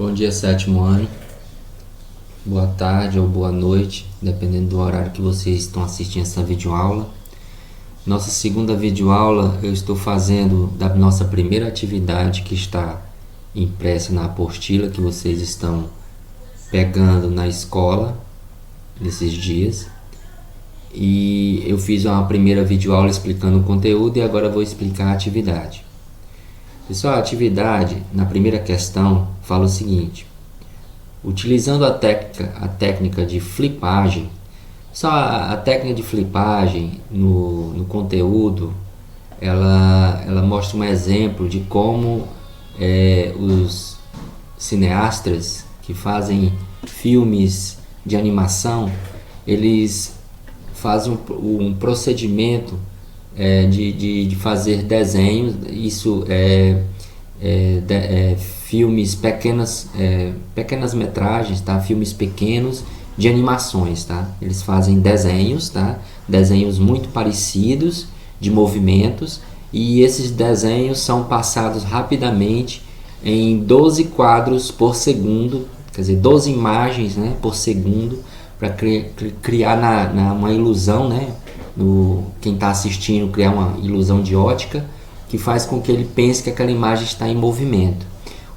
Bom dia, sétimo ano. Boa tarde ou boa noite, dependendo do horário que vocês estão assistindo essa videoaula. Nossa segunda videoaula eu estou fazendo da nossa primeira atividade que está impressa na apostila que vocês estão pegando na escola nesses dias. E eu fiz uma primeira videoaula explicando o conteúdo e agora vou explicar a atividade. Pessoal, a atividade, na primeira questão, fala o seguinte: utilizando a técnica de flipagem. Só a técnica de flipagem no conteúdo, ela mostra um exemplo de como os cineastas que fazem filmes de animação, eles fazem um procedimento de fazer desenhos. Isso filmes pequenas metragens, tá? Filmes pequenos de animações, tá? Eles fazem desenhos, tá? Desenhos muito parecidos de movimentos, e esses desenhos são passados rapidamente em 12 quadros por segundo, quer dizer, 12 imagens, né, por segundo, para criar uma ilusão, né? Quem está assistindo criar uma ilusão de ótica que faz com que ele pense que aquela imagem está em movimento.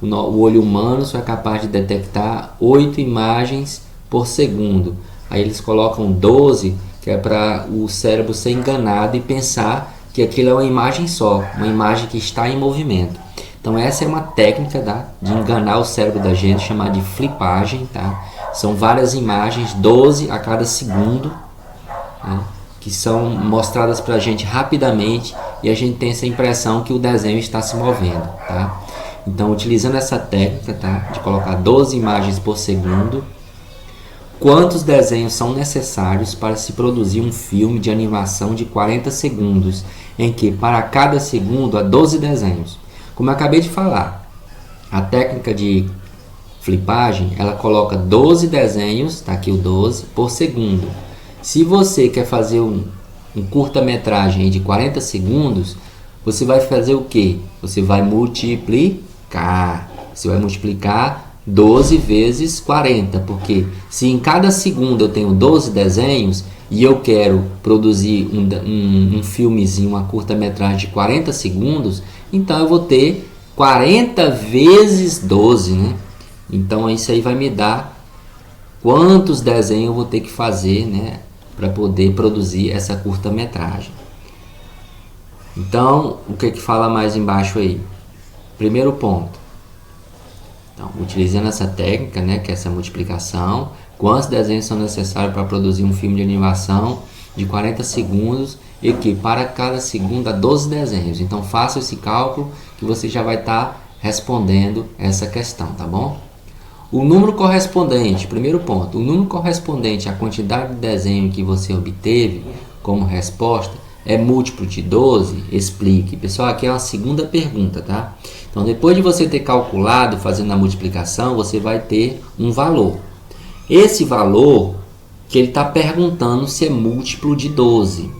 O olho humano só é capaz de detectar 8 imagens por segundo. Aí eles colocam 12, que é para o cérebro ser enganado e pensar que aquilo é uma imagem só, uma imagem que está em movimento. Então essa é uma técnica, tá, de enganar o cérebro da gente, chamada de flipagem, tá? São várias imagens, 12 a cada segundo, né, que são mostradas para a gente rapidamente, e a gente tem essa impressão que o desenho está se movendo, tá? Então, utilizando essa técnica, tá, de colocar 12 imagens por segundo, quantos desenhos são necessários para se produzir um filme de animação de 40 segundos, em que para cada segundo há 12 desenhos? Como eu acabei de falar, a técnica de flipagem, ela coloca 12 desenhos, tá aqui o 12, por segundo. Se você quer fazer um curta-metragem de 40 segundos, você vai fazer o quê? Você vai multiplicar. Você vai multiplicar 12 vezes 40, porque se em cada segundo eu tenho 12 desenhos e eu quero produzir um filmezinho, uma curta-metragem de 40 segundos, então eu vou ter 40 vezes 12, né? Então isso aí vai me dar quantos desenhos eu vou ter que fazer, né, para poder produzir essa curta-metragem. Então, o que fala mais embaixo aí? Primeiro ponto. Então, utilizando essa técnica, né, que é essa multiplicação, quantos desenhos são necessários para produzir um filme de animação de 40 segundos e que para cada segundo há 12 desenhos. Então, faça esse cálculo que você já vai estar respondendo essa questão, tá bom? O número correspondente, primeiro ponto, o número correspondente à quantidade de desenho que você obteve como resposta é múltiplo de 12? Explique. Pessoal, aqui é uma segunda pergunta, tá? Então, depois de você ter calculado, fazendo a multiplicação, você vai ter um valor. Esse valor que ele está perguntando se é múltiplo de 12.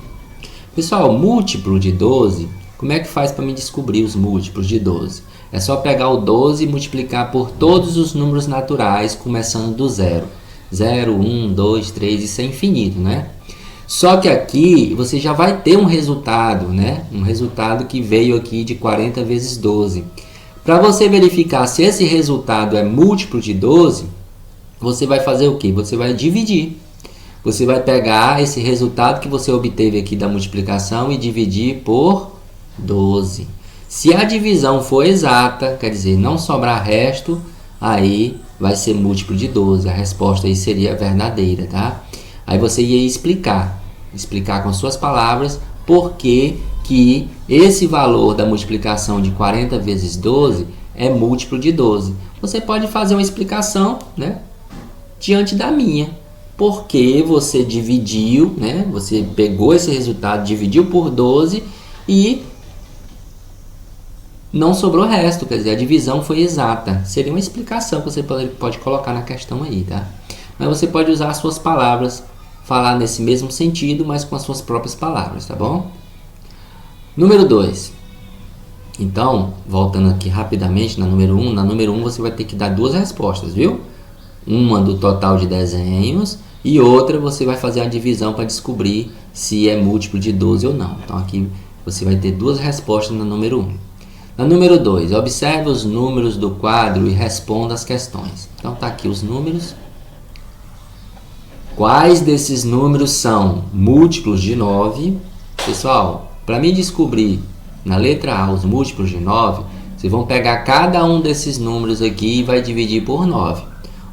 Pessoal, múltiplo de 12, como é que faz para me descobrir os múltiplos de 12? É só pegar o 12 e multiplicar por todos os números naturais, começando do zero. 0, 1, 2, 3, isso é infinito, né? Só que aqui você já vai ter um resultado, né? Um resultado que veio aqui de 40 vezes 12. Para você verificar se esse resultado é múltiplo de 12, você vai fazer o quê? Você vai dividir. Você vai pegar esse resultado que você obteve aqui da multiplicação e dividir por 12. Se a divisão for exata, quer dizer, não sobrar resto, aí vai ser múltiplo de 12. A resposta aí seria verdadeira, tá? Aí você ia explicar com suas palavras por que esse valor da multiplicação de 40 vezes 12 é múltiplo de 12. Você pode fazer uma explicação, né, diante da minha. Porque você dividiu, né, você pegou esse resultado, dividiu por 12 e não sobrou resto, quer dizer, a divisão foi exata. Seria uma explicação que você pode colocar na questão aí, tá? Mas você pode usar as suas palavras, falar nesse mesmo sentido, mas com as suas próprias palavras, tá bom? Número 2. Então, voltando aqui rapidamente na número 1, na número 1 você vai ter que dar duas respostas, viu? Uma do total de desenhos e outra você vai fazer a divisão para descobrir se é múltiplo de 12 ou não. Então aqui você vai ter duas respostas na número 1. Na número 2, observe os números do quadro e responda as questões. Então tá aqui os números. Quais desses números são múltiplos de 9? Pessoal, para mim descobrir na letra A os múltiplos de 9, vocês vão pegar cada um desses números aqui e vai dividir por 9.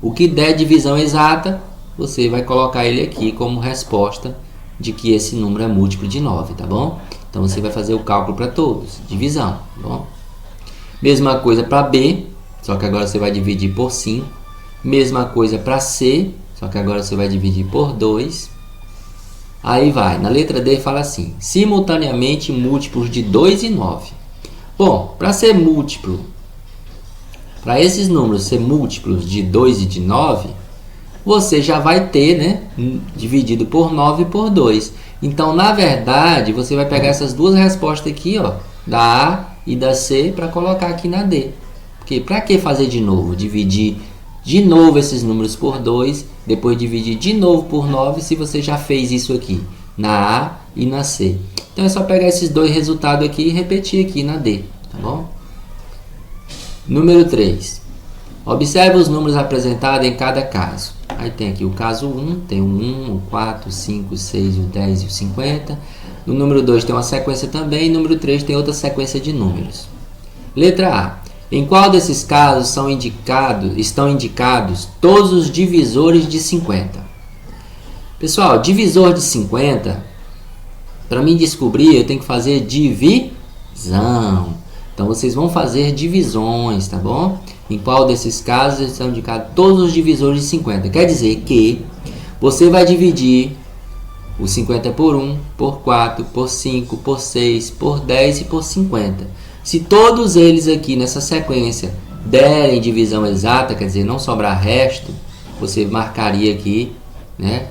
O que der divisão exata, você vai colocar ele aqui como resposta de que esse número é múltiplo de 9, tá bom? Então você vai fazer o cálculo para todos, divisão, tá bom? Mesma coisa para B, só que agora você vai dividir por 5. Mesma coisa para C, só que agora você vai dividir por 2. Aí vai, na letra D fala assim, simultaneamente múltiplos de 2 e 9. Bom, para ser múltiplo, para esses números ser múltiplos de 2 e de 9, você já vai ter, né, dividido por 9 e por 2. Então, na verdade, você vai pegar essas duas respostas aqui, ó, da A e da C, para colocar aqui na D. Porque para que fazer de novo? Dividir de novo esses números por 2, depois dividir de novo por 9, se você já fez isso aqui, na A e na C. Então, é só pegar esses dois resultados aqui e repetir aqui na D, tá bom? Número 3. Observe os números apresentados em cada caso. Aí tem aqui o caso 1, tem o 1, o 4, o 5, o 6, o 10 e o 50. No número 2 tem uma sequência também, e no número 3 tem outra sequência de números. Letra A. Em qual desses casos estão indicados todos os divisores de 50? Pessoal, divisor de 50, para mim descobrir, eu tenho que fazer divisão. Então, vocês vão fazer divisões, tá bom? Em qual desses casos estão indicados todos os divisores de 50? Quer dizer que você vai dividir o 50 por 1, por 4, por 5, por 6, por 10 e por 50. Se todos eles aqui nessa sequência derem divisão exata, quer dizer, não sobrar resto, você marcaria aqui, né?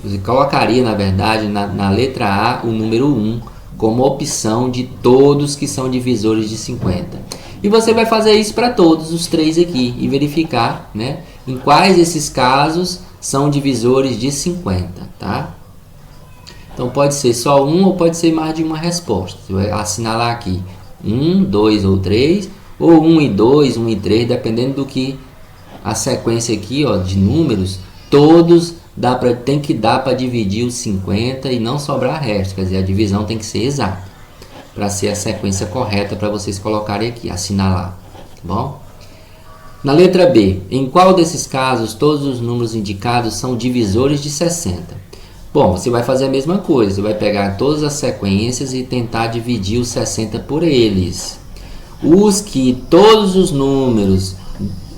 Você colocaria, na verdade, na letra A, o número 1 como opção de todos que são divisores de 50. E você vai fazer isso para todos os três aqui e verificar, né, em quais esses casos são divisores de 50, tá? Então pode ser só um ou pode ser mais de uma resposta. Você vai assinalar aqui 1, 2 ou 3, ou 1 e 2, 1 e 3, dependendo do que a sequência aqui, ó, de números, todos tem que dar para dividir os 50 e não sobrar resto, quer dizer, a divisão tem que ser exata, para ser a sequência correta para vocês colocarem aqui, assinalar, tá bom? Na letra B, em qual desses casos todos os números indicados são divisores de 60? Bom, você vai fazer a mesma coisa, você vai pegar todas as sequências e tentar dividir os 60 por eles. Os que todos os números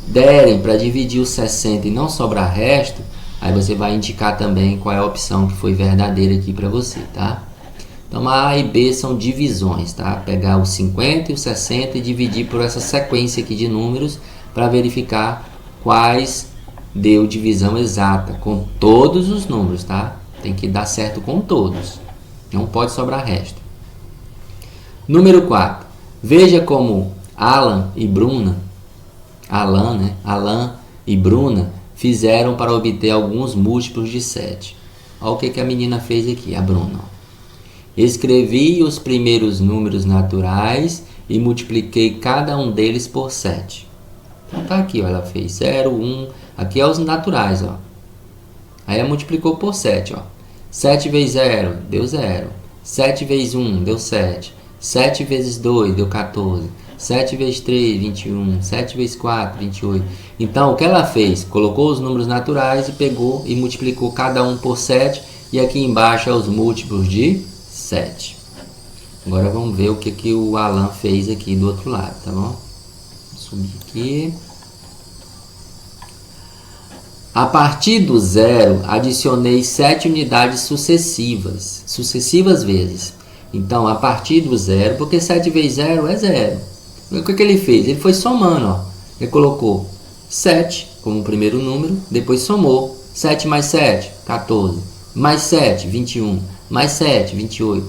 derem para dividir os 60 e não sobrar resto, aí você vai indicar também qual é a opção que foi verdadeira aqui para você, tá? Então, a A e B são divisões, tá? Pegar os 50 e os 60 e dividir por essa sequência aqui de números para verificar quais deu divisão exata com todos os números, tá? Tem que dar certo com todos. Não pode sobrar resto. Número 4. Veja como Alan e Bruna fizeram para obter alguns múltiplos de 7. Olha o que a menina fez aqui, a Bruna. Escrevi os primeiros números naturais e multipliquei cada um deles por 7. Então tá aqui, ó, ela fez 0, 1, aqui é os naturais, ó. Aí ela multiplicou por 7, ó. 7 vezes 0 deu 0. 7 vezes 1 deu 7. 7 vezes 2 deu 14. 7 vezes 3, 21. 7 vezes 4, 28. Então, o que ela fez? Colocou os números naturais e pegou e multiplicou cada um por 7. E aqui embaixo é os múltiplos de 7. Agora vamos ver o que o Alan fez aqui do outro lado, tá bom? Vou subir aqui. A partir do 0, adicionei 7 unidades sucessivas vezes. Então, a partir do 0, porque 7 vezes 0 é 0. O que ele fez? Ele foi somando, ó. Ele colocou 7 como o primeiro número, depois somou. 7 mais 7, 14. Mais 7, 21. Mais 7, 28.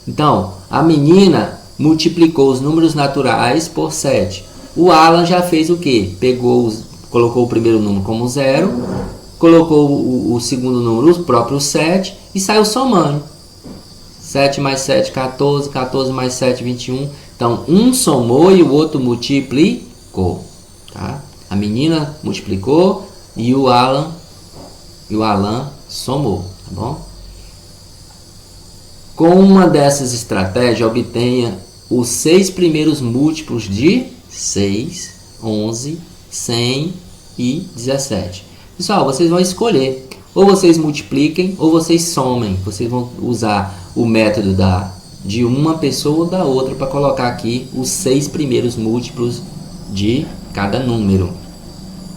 Então, a menina multiplicou os números naturais por 7. O Alan já fez o quê? Colocou o primeiro número como 0, colocou o segundo número, o próprio 7, e saiu somando. 7 mais 7, 14, 14 mais 7, 21. Então, um somou e o outro multiplicou. Tá? A menina multiplicou e o Alan somou. Tá bom? Com uma dessas estratégias, obtenha os 6 primeiros múltiplos de 6, 11, 100 e 17. Pessoal, vocês vão escolher. Ou vocês multipliquem ou vocês somem. Vocês vão usar o método de uma pessoa ou da outra para colocar aqui os 6 primeiros múltiplos de cada número.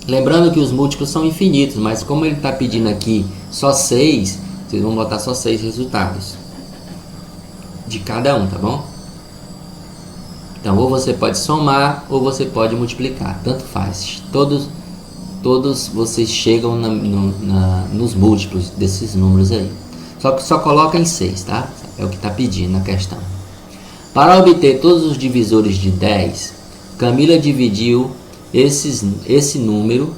Lembrando que os múltiplos são infinitos, mas como ele está pedindo aqui só 6, vocês vão botar só 6 resultados de cada um, tá bom? Então, ou você pode somar ou você pode multiplicar, tanto faz. Todos vocês chegam nos múltiplos desses números aí. Só que só coloca em 6, tá? É o que está pedindo na questão. Para obter todos os divisores de 10, Camila dividiu esse número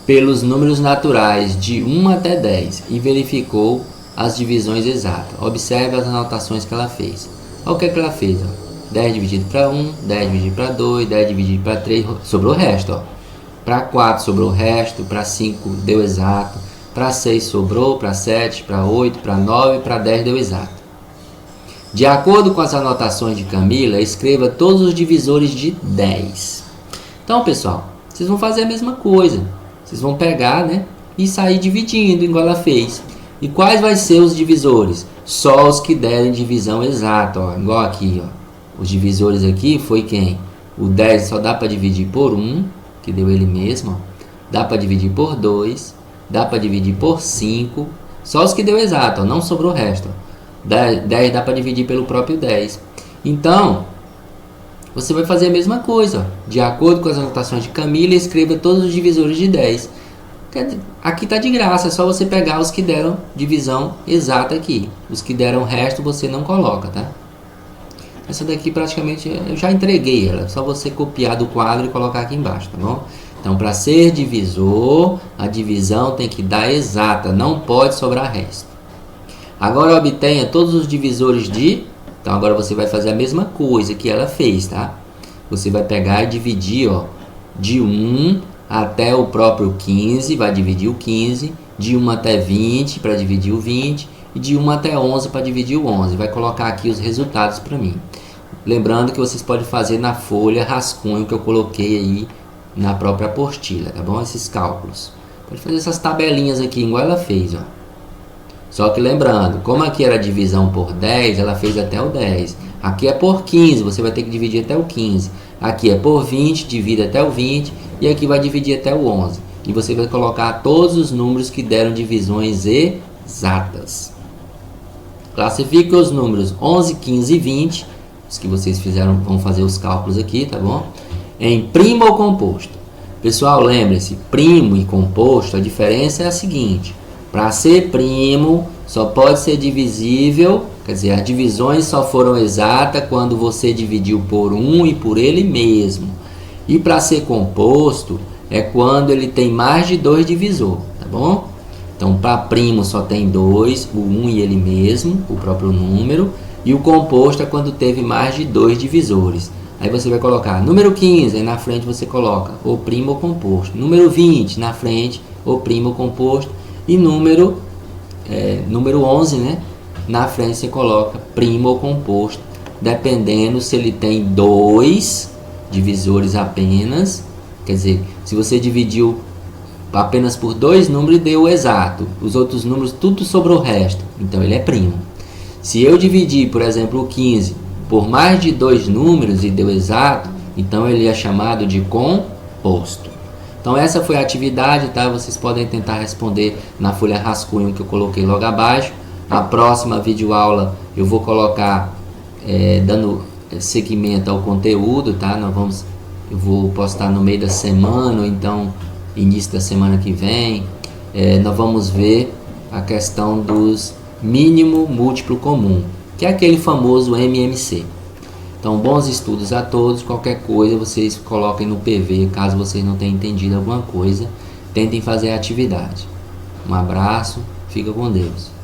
pelos números naturais de 1 até 10 e verificou as divisões exatas. Observe as anotações que ela fez. Olha o que ela fez. Ó. 10 dividido para 1, 10 dividido para 2, 10 dividido para 3, sobrou o resto. Ó. Para 4 sobrou o resto, para 5 deu exato, para 6 sobrou, para 7, para 8, para 9, para 10 deu exato. De acordo com as anotações de Camila, escreva todos os divisores de 10. Então, pessoal, vocês vão fazer a mesma coisa. Vocês vão pegar, né, e sair dividindo, igual ela fez. E quais vai ser os divisores? Só os que derem divisão exata, ó, igual aqui, ó. Os divisores aqui foi quem? O 10 só dá para dividir por 1, que deu ele mesmo, ó. Dá para dividir por 2, dá para dividir por 5, só os que deu exato, ó, não sobrou o resto. Ó. 10 dá para dividir pelo próprio 10. Então, você vai fazer a mesma coisa. Ó. De acordo com as anotações de Camila, escreva todos os divisores de 10. Aqui está de graça, é só você pegar os que deram divisão exata aqui. Os que deram o resto você não coloca, tá? Essa daqui praticamente eu já entreguei ela. É só você copiar do quadro e colocar aqui embaixo, tá bom? Então, para ser divisor, a divisão tem que dar exata, não pode sobrar resto. Agora obtenha todos os divisores de... Então, agora você vai fazer a mesma coisa que ela fez, tá? Você vai pegar e dividir, ó, de 1 até o próprio 15, vai dividir o 15, de 1 até 20 para dividir o 20 e de 1 até 11 para dividir o 11. Vai colocar aqui os resultados para mim. Lembrando que vocês podem fazer na folha rascunho que eu coloquei aí na própria apostila, tá bom? Esses cálculos. Pode fazer essas tabelinhas aqui igual ela fez, ó. Só que lembrando, como aqui era divisão por 10, ela fez até o 10. Aqui é por 15, você vai ter que dividir até o 15. Aqui é por 20, divide até o 20. E aqui vai dividir até o 11. E você vai colocar todos os números que deram divisões exatas. Classifique os números 11, 15 e 20. Os que vocês fizeram, vão fazer os cálculos aqui, tá bom? Em primo ou composto. Pessoal, lembre-se, primo e composto, a diferença é a seguinte. Para ser primo, só pode ser divisível, quer dizer, as divisões só foram exatas quando você dividiu por 1 e por ele mesmo. E para ser composto, é quando ele tem mais de 2 divisor, tá bom? Então, para primo só tem 2, o 1 e ele mesmo, o próprio número. E o composto é quando teve mais de 2 divisores. Aí você vai colocar número 15, aí na frente você coloca ou primo ou composto. Número 20, na frente, ou primo ou composto. E número 11, né? Na frente você coloca primo ou composto, dependendo se ele tem 2 divisores apenas. Quer dizer, se você dividiu apenas por 2 números e deu o exato, os outros números tudo sobrou o resto, então ele é primo. Se eu dividir, por exemplo, o 15 por mais de 2 números e deu exato, então ele é chamado de composto. Então essa foi a atividade, tá? Vocês podem tentar responder na folha rascunho que eu coloquei logo abaixo. A próxima videoaula eu vou colocar dando seguimento ao conteúdo, tá? Eu vou postar no meio da semana, ou então início da semana que vem. Nós vamos ver a questão dos mínimo múltiplo comum, que é aquele famoso MMC. Então, bons estudos a todos. Qualquer coisa vocês coloquem no PV, caso vocês não tenham entendido alguma coisa. Tentem fazer a atividade. Um abraço, fica com Deus.